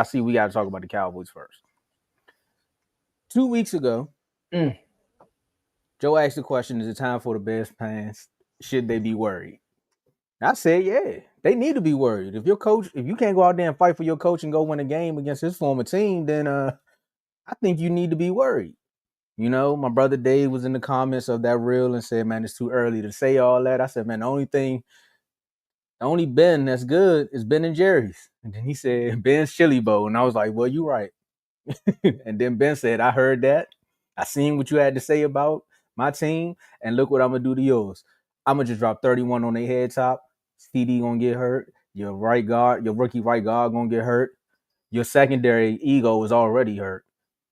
I see we got to talk about the Cowboys first. 2 weeks ago, Joe asked the question, is it time for the Bears fans? Should they be worried? I said, yeah, they need to be worried. If you can't go out there and fight for your coach and go win a game against his former team, then I think you need to be worried. My brother Dave was in the comments of that reel and said, man, it's too early to say all that. I said, man, the only Ben that's good is Ben and Jerry's. And then he said, Ben's Chili Bowl. And I was like, well, you're right. And then Ben said, I heard that. I seen what you had to say about my team. And look what I'm going to do to yours. I'm going to just drop 31 on their head top. CD going to get hurt. Your rookie right guard going to get hurt. Your secondary ego is already hurt.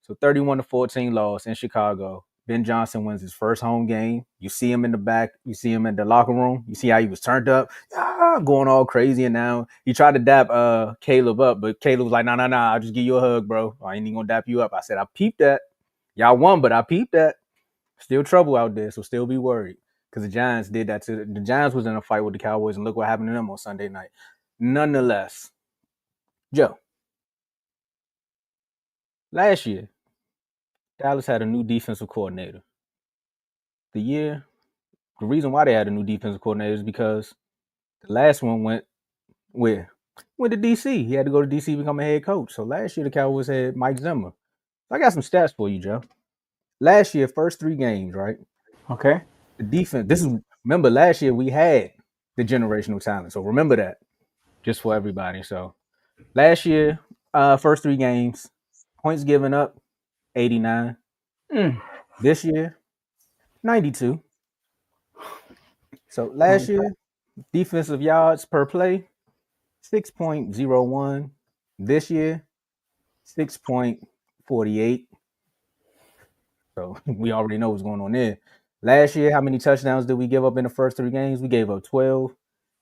So 31-14 loss in Chicago. Ben Johnson wins his first home game. You see him in the back. You see him in the locker room. You see how he was turned up, going all crazy. And now he tried to dap Caleb up, but Caleb was like, nah, I'll just give you a hug, bro. I ain't even going to dap you up. I said, I peeped that. Y'all won, but I peeped that. Still trouble out there, so still be worried. Because the Giants did that too. The Giants was in a fight with the Cowboys, and look what happened to them on Sunday night. Nonetheless, Joe, last year, Dallas had a new defensive coordinator. The reason why they had a new defensive coordinator is because the last one went where? Went to DC. He had to go to DC to become a head coach. So last year the Cowboys had Mike Zimmer. I got some stats for you, Joe. Last year, first 3 games, right? Okay. The defense. Remember last year we had the generational talent. So remember that. Just for everybody. So last year, first 3 games, points given up, 89. This year, 92. So last year, defensive yards per play, 6.01. This year, 6.48. So we already know what's going on there. Last year, how many touchdowns did we give up in the first 3 games? We gave up 12.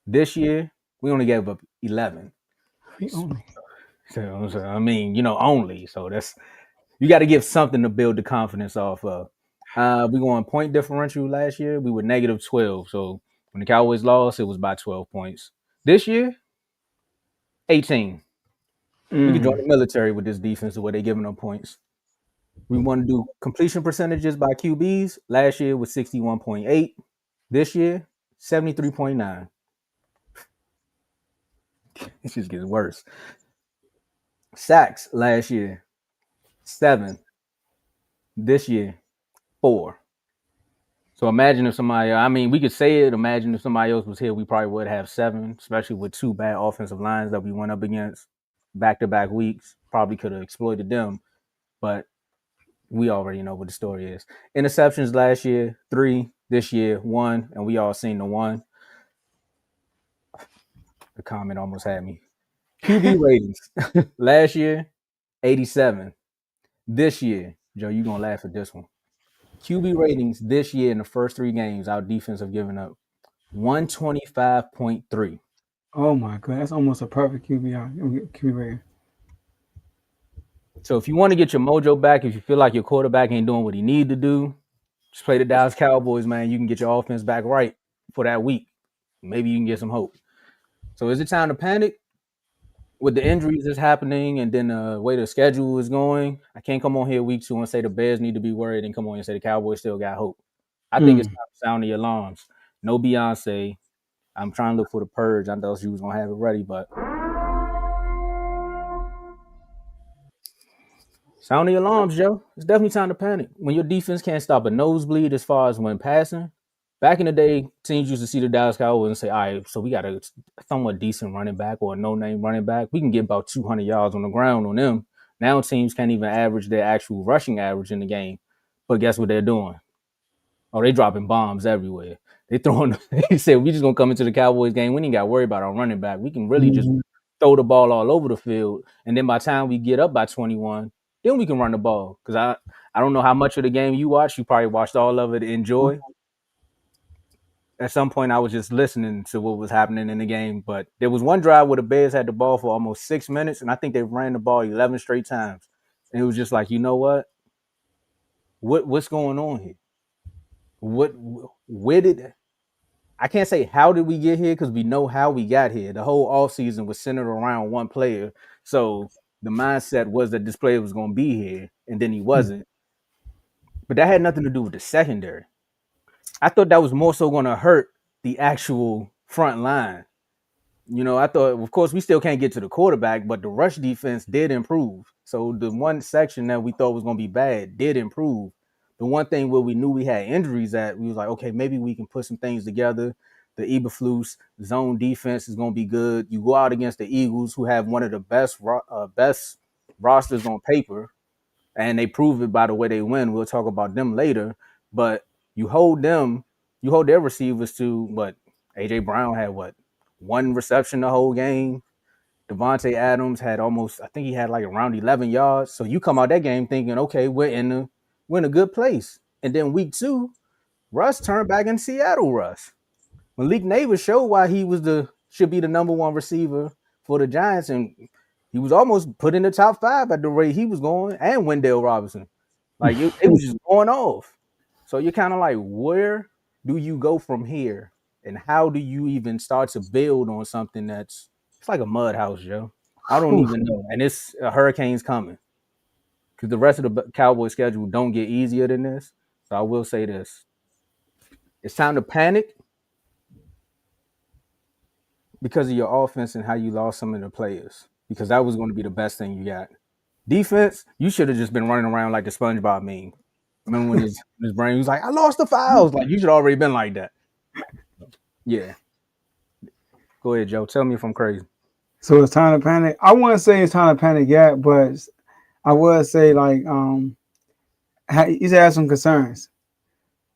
This year, we only gave up 11. So I mean, only. So that's you got to give something to build the confidence off of. We going point differential last year. We were -12. So when the Cowboys lost, it was by 12 points. This year, 18. We could join the military with this defense the way they're giving them points. We want to do completion percentages by QBs. Last year was 61.8. This year, 73.9. It just gets worse. Sacks last year, 7. This year, 4. So imagine if we could say it, imagine if somebody else was here, we probably would have 7, especially with 2 bad offensive lines that we went up against back-to-back weeks. Probably could have exploited them, but we already know what the story is. Interceptions last year, 3. This year, 1, and we all seen the 1. The comment almost had me. QB ratings. Last year, 87. This year, Joe, you're going to laugh at this one. QB ratings this year in the first 3 games, our defense have given up 125.3. Oh my god, that's almost a perfect QB rating. So if you want to get your mojo back, if you feel like your quarterback ain't doing what he need to do, just play the Dallas Cowboys, man. You can get your offense back right for that week. Maybe you can get some hope. So is it time to panic? With the injuries that's happening and then the way the schedule is going, I can't come on here week 2 and say the Bears need to be worried and come on and say the Cowboys still got hope. I think it's time to sound the alarms. No Beyonce. I'm trying to look for the purge. I thought she was going to have it ready, but sound the alarms, Joe. It's definitely time to panic. When your defense can't stop a nosebleed as far as when passing, back in the day, teams used to see the Dallas Cowboys and say, all right, so we got a somewhat decent running back or a no-name running back. We can get about 200 yards on the ground on them. Now teams can't even average their actual rushing average in the game. But guess what they're doing? Oh, they dropping bombs everywhere. They said, we just going to come into the Cowboys game. We ain't got to worry about our running back. We can really just throw the ball all over the field. And then by the time we get up by 21, then we can run the ball. Because I don't know how much of the game you watched. You probably watched all of it to enjoy. At some point, I was just listening to what was happening in the game. But there was one drive where the Bears had the ball for almost 6 minutes, and I think they ran the ball 11 straight times. And it was just like, you know what? What's going on here? Where did I can't say how did we get here because we know how we got here. The whole offseason was centered around one player. So the mindset was that this player was going to be here, and then he wasn't. But that had nothing to do with the secondary. I thought that was more so going to hurt the actual front line. I thought, of course, we still can't get to the quarterback, but the rush defense did improve. So the one section that we thought was going to be bad did improve. The one thing where we knew we had injuries at, we was like, okay, maybe we can put some things together. The Eberflus zone defense is going to be good. You go out against the Eagles, who have one of the best rosters on paper, and they prove it by the way they win. We'll talk about them later, but you hold their receivers to what? AJ Brown had what? One reception the whole game. Devontae Adams had almost, I think he had like around 11 yards. So you come out that game thinking, okay, we're in a good place. And then week 2, Russ turned back in Seattle. Malik Neighbors showed why he should be the number 1 receiver for the Giants, and he was almost put in the top 5 at the rate he was going, and Wendell Robinson. Like it was just going off. So you're kind of like, where do you go from here? And how do you even start to build on something it's like a mud house, Joe? I don't even know. And it's a hurricane's coming. Because the rest of the Cowboy schedule don't get easier than this. So I will say this. It's time to panic because of your offense and how you lost some of the players. Because that was going to be the best thing you got. Defense, you should have just been running around like the SpongeBob meme. Remember when his brain was like, I lost the files. Like, you should already been like that. Yeah. Go ahead, Joe. Tell me if I'm crazy. So it's time to panic. I wouldn't say it's time to panic yet, but I would say like you should have some concerns.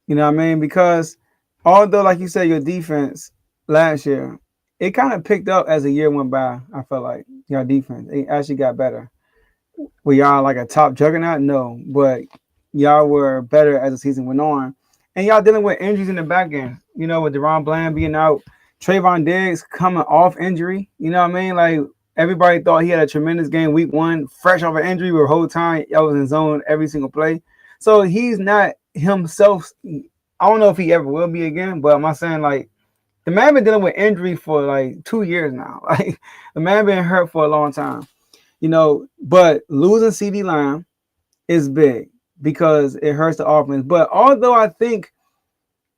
You know what I mean? Because although, like you said, your defense last year, it kind of picked up as the year went by. I felt like your defense, it actually got better. Were y'all like a top juggernaut? No, but y'all were better as the season went on. And y'all dealing with injuries in the back end. You know, with Deron Bland being out, Trayvon Diggs coming off injury. You know what I mean? Like everybody thought he had a tremendous game week 1, fresh off an injury, where the whole time y'all was in zone every single play. So he's not himself. I don't know if he ever will be again, but I'm saying like the man been dealing with injury for like 2 years now. Like the man been hurt for a long time. You know, but losing CD Lamb is big because it hurts the offense. But although I think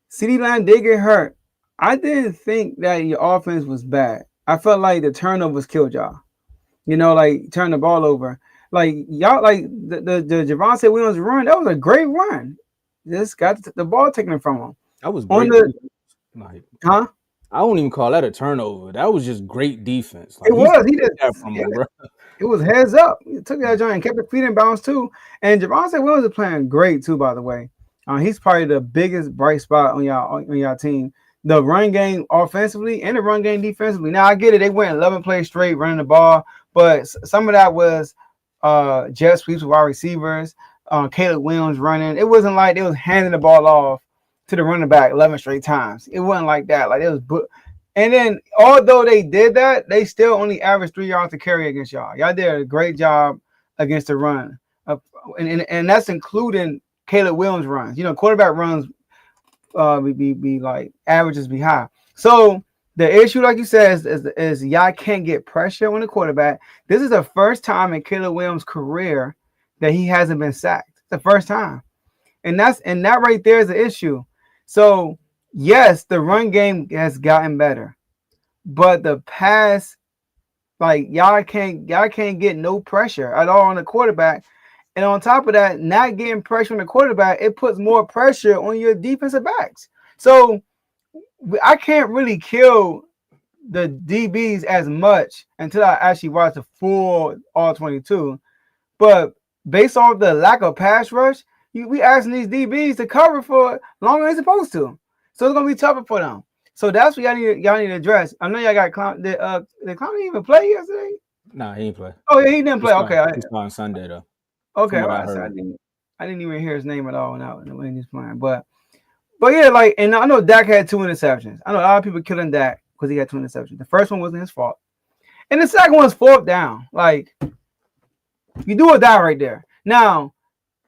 CD Lamb did get hurt, I didn't think that your offense was bad. I felt like the turnovers killed y'all. You know, like turn the ball over. Like y'all, like the Javonte Williams run, that was a great run. Just got the ball taken from him. That was On great. the Like, huh? I don't even call that a turnover. That was just great defense. It Like he was. He took just that from him, bro. it was heads up. He took that joint and kept it feet in bounds too. And Javonte Williams is playing great too, by the way. He's probably the biggest bright spot on y'all team. The run game offensively and the run game defensively. Now I get it. They went 11 plays straight running the ball, but some of that was jet sweeps with wide receivers. Caleb Williams running. It wasn't like they was handing the ball off to the running back 11 straight times. It wasn't like that. Like it was. And then, although they did that, they still only averaged 3 yards to carry against y'all. Y'all did a great job against the run, and that's including Caleb Williams runs. You know, quarterback runs be like averages be high. So the issue, like you said, is y'all can't get pressure on the quarterback. This is the first time in Caleb Williams' career that he hasn't been sacked. The first time, and that right there is the issue. So yes, the run game has gotten better, but the pass, like y'all can't get no pressure at all on the quarterback. And on top of that, not getting pressure on the quarterback, it puts more pressure on your defensive backs. So I can't really kill the DBs as much until I actually watch the full all 22. But based off the lack of pass rush, we asking these DBs to cover for longer than they're supposed to. So it's gonna be tougher for them. So that's what y'all need to address. I know y'all got Clown. Did Clown even play yesterday? Nah, he ain't play. Oh yeah, he didn't play. Okay, He's playing Sunday though. okay. From what Well, I heard. I didn't even hear his name at all when he's playing. But yeah, like, and I know Dak had 2 interceptions. I know a lot of people killing Dak because he had 2 interceptions. The first one wasn't his fault, and the second one's 4th down. Like, you do or die right there. Now,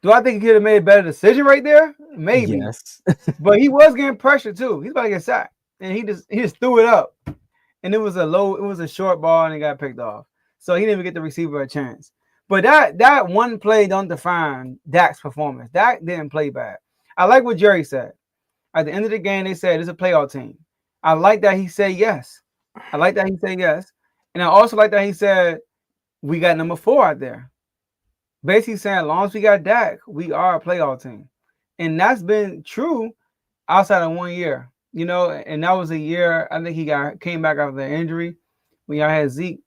do I think he could have made a better decision right there? Maybe. Yes. But he was getting pressure too. He's about to get sacked. And he just threw it up. And it was a short ball and it got picked off. so he didn't even get the receiver a chance. But that one play don't define Dak's performance. Dak didn't play bad. I like what Jerry said. At the end of the game, they said it's a playoff team. I like that he said yes. I like that he said yes. And I also like that he said we got number 4 out there. Basically saying as long as we got Dak, we are a playoff team. And that's been true outside of 1 year. You know, and that was a year I think he came back after the injury. When y'all had Zeke,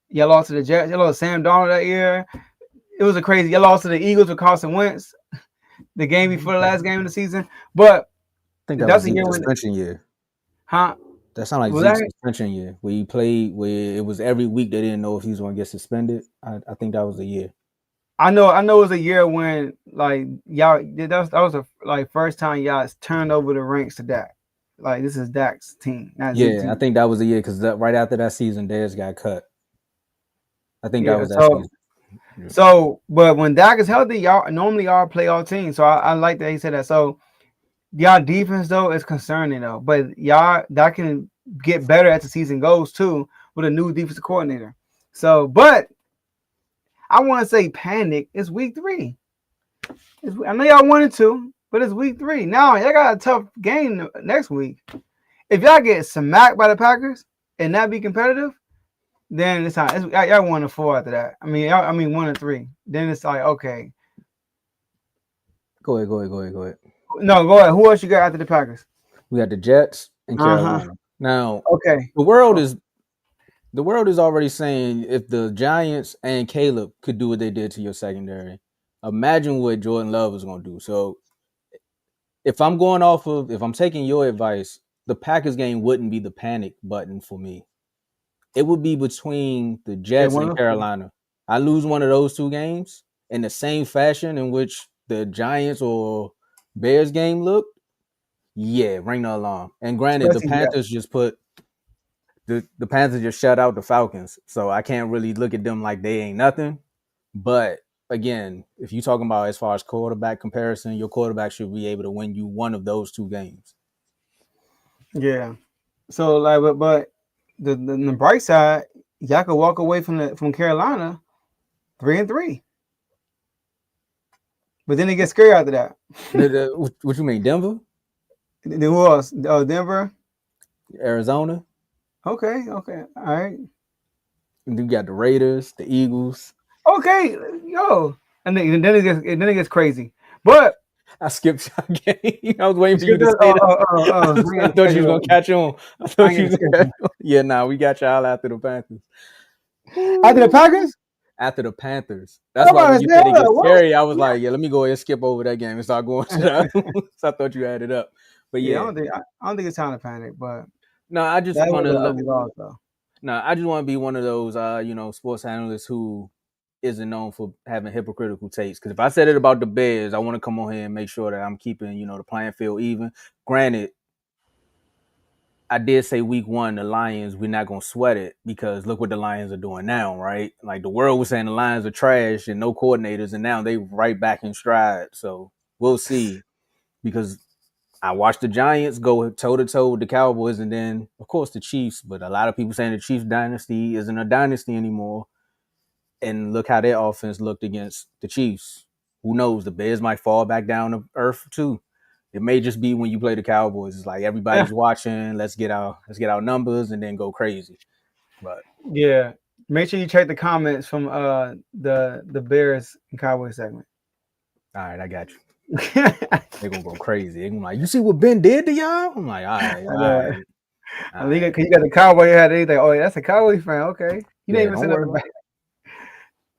y'all lost to the Jets, y'all lost to Sam Darnold that year. It was a crazy. Y'all lost to the Eagles with Carson Wentz the game before the last game of the season. But I think that that's was a year Zeke's when suspension year. huh? That sounded like Was Zeke's that? suspension year, where he played, where it was every week they didn't know if he was going to get suspended. I think that was the year. I know it was a year when like y'all that was the like first time y'all turned over the ranks to Dak. Like this is Dak's team, not Zeke's Yeah, I team. think that was the year because right after that season, Dez got cut. I think that Yeah, was that season. Yeah. so but when Dak is healthy, y'all normally are a playoff team. So I like that he said that. So y'all defense though is concerning though, but y'all that can get better as the season goes too with a new defensive coordinator. So, but I want to say panic. It's week 3. I know y'all wanted to, but it's week 3 now. Y'all got a tough game next week. If y'all get smacked by the Packers and not be competitive, then it's not. Y'all 1-4 after that. I mean 1-3. Then it's like okay. Go ahead. No, go ahead. Who else you got after the Packers? We got the Jets and Carolina. Now, Okay. the world is already saying if the Giants and Caleb could do what they did to your secondary, imagine what Jordan Love is going to do. So, if I'm taking your advice, the Packers game wouldn't be the panic button for me. It would be between the Yeah, Jets and Carolina. I lose one of those 2 games in the same fashion in which the Giants or Bears game looked. Yeah, ring the alarm. And granted, the especially Panthers just put the Panthers just shut out the Falcons, so I can't really look at them like they ain't nothing. But again, if you're talking about as far as quarterback comparison, your quarterback should be able to win you one of those 2 games. yeah. So like, but the bright side, y'all could walk away from Carolina 3-3. But then it gets scary after that. What you mean, Denver, Then who else? Oh, Denver. Arizona? Okay, all right. And you got the Raiders, the Eagles. Okay, yo. And then it gets crazy. But I skipped your game. I was waiting for you to say that. I thought you was gonna catch on. I thought you was gonna catch on. Yeah, nah, we got y'all after the Panthers. After the Packers? After the Panthers. That's why when you said it gets scary, I was like, yeah, let me go ahead and skip over that game and start going to the other ones. I thought you had it up. But Yeah, yeah. I don't think it's time to panic, but No, I just that want was to an look. ugly loss though. No, I just want to be one of those, sports analysts who isn't known for having hypocritical takes. Because if I said it about the Bears, I want to come on here and make sure that I'm keeping, the playing field even. Granted, I did say week 1, the Lions, we're not going to sweat it because look what the Lions are doing now, right? Like the world was saying the Lions are trash and no coordinators, and now they right back in stride. So we'll see because I watched the Giants go toe-to-toe with the Cowboys and then, of course, the Chiefs. But a lot of people saying the Chiefs dynasty isn't a dynasty anymore. And look how their offense looked against the Chiefs. Who knows? The Bears might fall back down to earth too. It may just be when you play the Cowboys. It's like everybody's watching. Let's get our numbers and then go crazy. But Yeah. Make sure you check the comments from the Bears and Cowboys segment. all right, I got you. They're gonna go crazy. They're gonna be like, you see what Ben did to y'all? I'm like, all right. I think you got the Cowboy hat. They like, oh yeah, that's a Cowboys fan. Okay, you didn't even say nothing about it.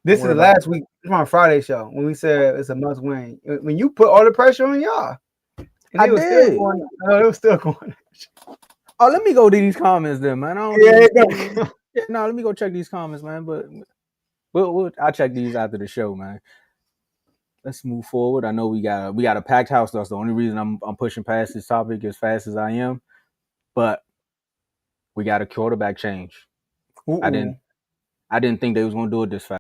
This is the last week. It's my Friday show when we said it's a must win. When you put all the pressure on y'all, and I did. It was still going. Oh, let me go to these comments then, man. No, let me go check these comments, man. But I'll check these after the show, man. Let's move forward. I know we got a packed house. That's the only reason I'm pushing past this topic as fast as I am. But we got a quarterback change. Uh-oh. I didn't think they was gonna do it this fast.